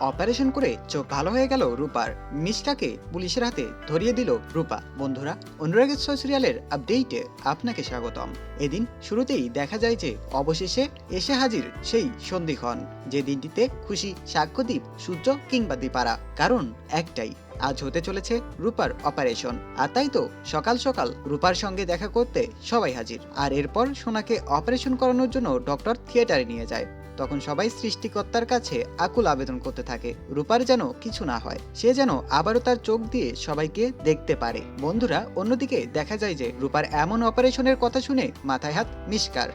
Operation করে চোখ ভালো হয়ে গেল রূপার। মিশকাকে পুলিশের হাতে ধরিয়ে দিল রূপা। বন্ধুরা, অনুরাগের ছোঁয়া সিরিয়ালের আপডেটে আপনাকে স্বাগতম। এদিন শুরুতেই দেখা যায় যে অবশেষে এসে হাজির সেই সন্ধিক্ষণ, যে দিনটিতে খুশি সাক্ষ্যদীপ, সূর্য কিংবা দীপারা। কারণ একটাই, আজ হতে চলেছে রূপার অপারেশন। আর তাই তো সকাল সকাল রূপার সঙ্গে দেখা করতে সবাই হাজির। আর এরপর সোনাকে অপারেশন করানোর জন্য ডক্টর থিয়েটারে নিয়ে যায়। তখন সবাই সৃষ্টিকর্তার কাছে আকুল আবেদন করতে থাকে রূপার যেন কিছু না হয়, সে যেন আবারও তার চোখ দিয়ে সবাইকে দেখতে পারে। বন্ধুরা, অন্যদিকে দেখা যায় যে রূপার এমন অপারেশনের কথা শুনে মাথায় হাত মিশকার।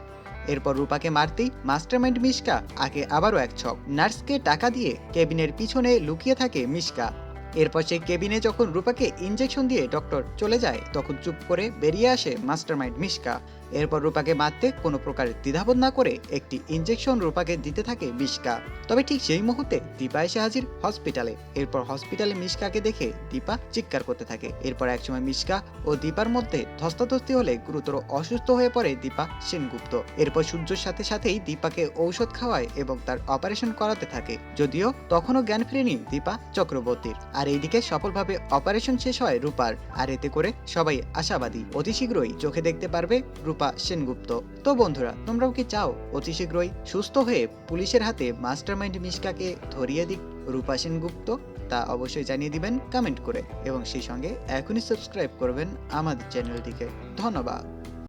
এরপর রূপাকে মারতেই মাস্টারমাইন্ড মিশকা আগে আবারও এক ছক। নার্সকে টাকা দিয়ে কেবিনের পিছনে লুকিয়ে থাকে মিশকা। এরপর সেই কেবিনে যখন রূপাকে ইনজেকশন দিয়ে ডক্টর চলে যায়, তখন চুপ করে বেরিয়ে আসে মাস্টারমাইন্ড মিশকা। এরপর রূপাকে মারতে কোনো প্রকার দ্বিধাবোধ না করে একটি ইনজেকশন রূপাকে দিতে থাকে মিশকা। তবে ঠিক সেই মুহূর্তে দীপা এসে হাজির হসপিটালে। এরপর হসপিটালে মিশকাকে দেখে দীপা চিৎকার করতে থাকে। এরপর একসময় মিশকা ও দীপার মধ্যে ধস্তাধস্তি হলে গুরুতর অসুস্থ হয়ে পড়ে দীপা সেনগুপ্ত। এরপর সূর্যর সাথে সাথেই দীপাকে ঔষধ খাওয়ায় এবং তার অপারেশন করাতে থাকে, যদিও তখনও জ্ঞান ফেরেনি দীপা চক্রবর্তীর। আর এইদিকে সফলভাবে অপারেশন শেষ হয় রূপার। আর এতে করে সবাই আশাবাদী অতি শীঘ্রই চোখে দেখতে পারবে রূপা সেনগুপ্ত। তো বন্ধুরা, তোমরাও কি চাও অতি শীঘ্রই সুস্থ হয়ে পুলিশের হাতে মাস্টারমাইন্ড মিশকাকে ধরিয়ে দিক রূপা সেনগুপ্ত? তা অবশ্যই জানিয়ে দিবেন কমেন্ট করে, এবং সেই সঙ্গে এখনই সাবস্ক্রাইব করবেন আমাদের চ্যানেলটিকে। ধন্যবাদ।